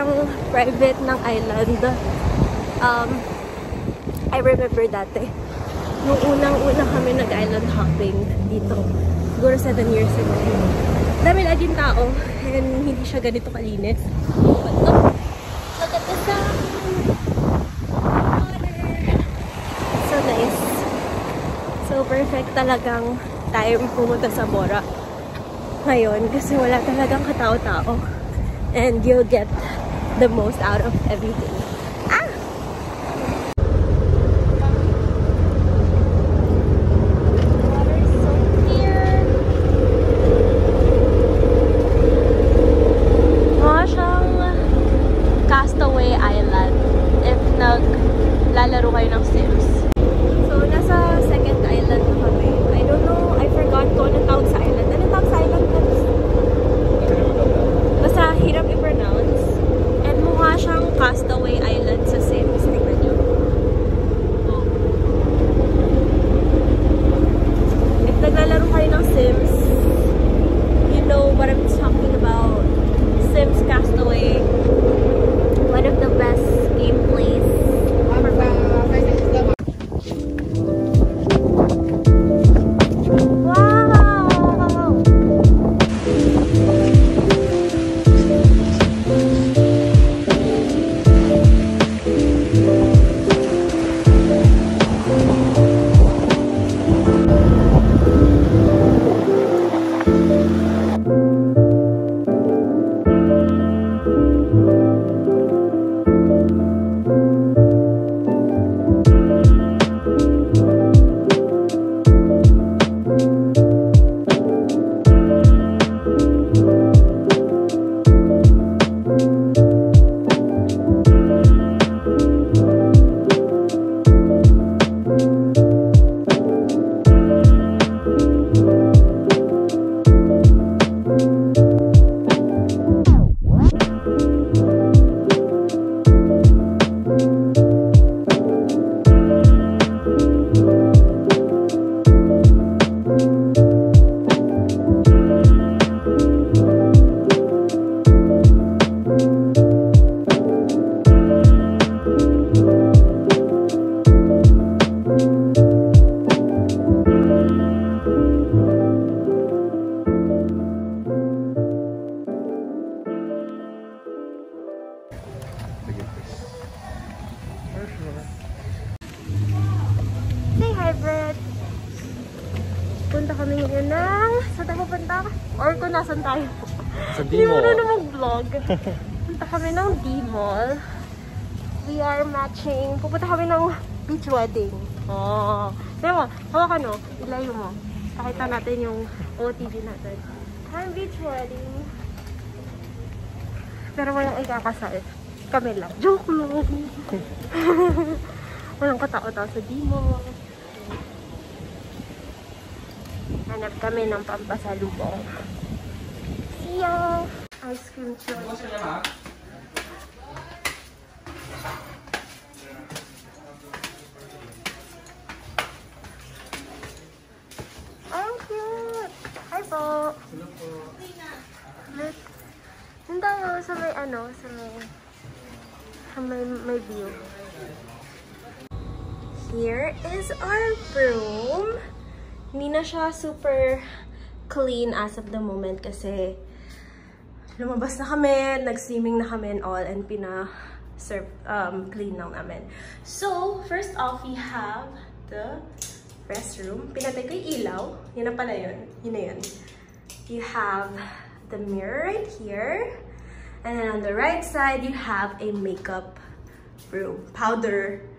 sobrang private ng island. I remember dati, nung unang-una kami nag-island hopping dito, siguro 7 years ago. Dami laging tao, and hindi siya ganito kalinis. But look at the sun! Water! So nice. So perfect talagang time pumunta sa Bora ngayon kasi wala talagang katao-tao. And you'll get the most out of everything. Ah! Water is so clear. Mukha siyang Castaway Island if naglalaro kayo ng Sims. So, nasa second island na kami. I don't know, I forgot kung anong tawag sa island. Anong tawag sa island? Basta hirap i-pronounce. And mukha siyang Castaway Island sa Sims. Tingnan nyo. Oh. If naglalaro kayo ng Sims, you know what I'm talking about. Sims Castaway. One of the best gameplays. Say hi, Brett! Punta kami ngayon ng... Saan tayo punta? Or kung nasan tayo? Sa D-Mall. Hindi mo na mag-vlog. Punta kami ng D-Mall. We are matching. Pupunta kami ng beach wedding. Oh. Sabi mo, hawakan no? Ilayo mo. Pakita natin yung OOTD natin. Hi, beach wedding. Pero walang ikakasal. Kami lang. Joke lang. Walang katao-tao sa D-Mall. Hanap kami ng pampasalubong. See ya! Ice cream choice. Ang cute! Hi po! Hello po. Look. Doon tayo sa may ano, sa may view. Here is our room. Hindi na siya super clean as of the moment kasi lumabas na kami, nag-swimming na kami and all, and pina-serve, clean lang namin. So, first off, we have the restroom. Pinatay ko yung ilaw. Yun na pala yun. Yun na yun. You have the mirror right here. And then on the right side, you have a makeup room. Powder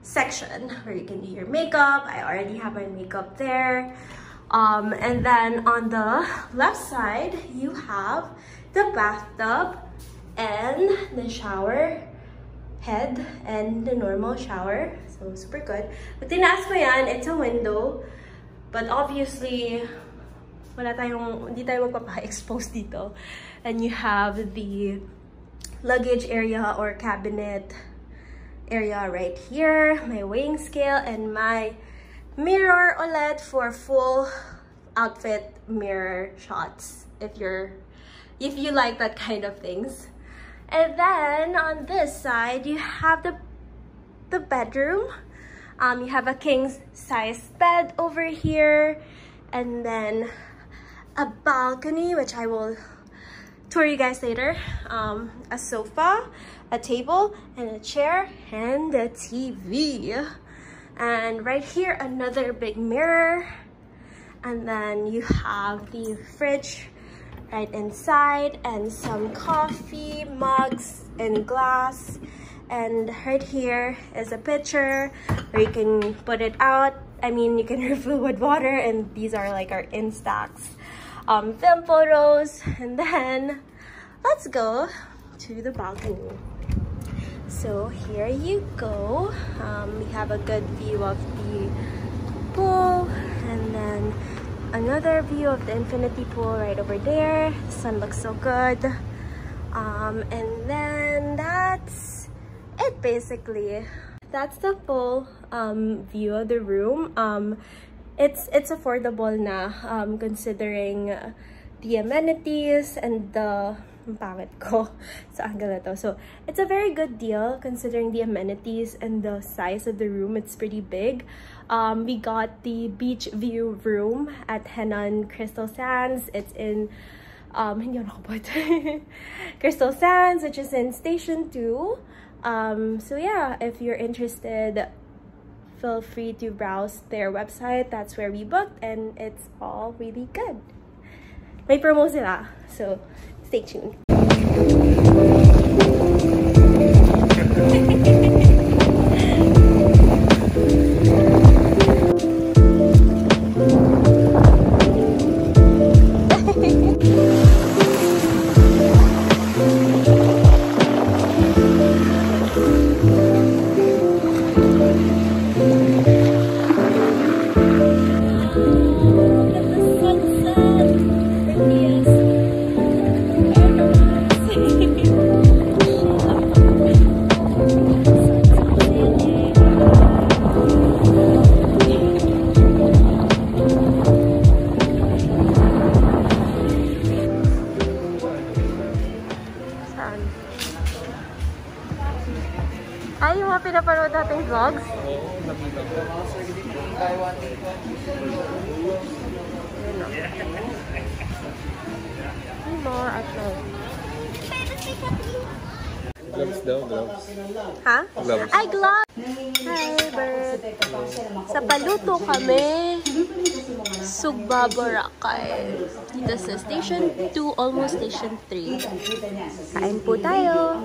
section where you can do your makeup. I already have my makeup there. And then on the left side, you have the bathtub and the shower head and the normal shower. So super good. But tinaas ko yan, it's a window. But obviously, hindi tayo magpapa-expose dito. And you have the luggage area or cabinet area right here, my weighing scale, and my mirror ulit for full outfit mirror shots if you like that kind of things. And then on this side, you have the bedroom. You have a king size bed over here, and then a balcony, which I will tour you guys later. A sofa, a table, and a chair, and a TV. And right here, another big mirror. And then you have the fridge right inside, and some coffee mugs and glass. And right here is a pitcher where you can put it out. I mean, you can refill with water, and these are like our Instax film photos. And then let's go to the balcony. So here you go. We have a good view of the pool, and then another view of the infinity pool right over there. The sun looks so good. And then that's it basically. That's the full view of the room. It's affordable na considering the amenities and the pangit ko sa angle na to. So it's a very good deal considering the amenities and the size of the room. It's pretty big. We got the beach view room at Hennan Crystal Sands. It's in hindi ako nakapot. Crystal Sands, which is in Station 2. So yeah, if you're interested, feel free to browse their website. That's where we booked, and it's all really good. May promo sila, so stay tuned. Ay, yung mga pinapanood nating vlogs? More at night. Gloves daw, gloves. Ha? Gloves. Ay, gloves! Hi, bird! Sa Paluto kami. Sugba, Boracay. This is Station 2, almost Station 3. Kain po tayo!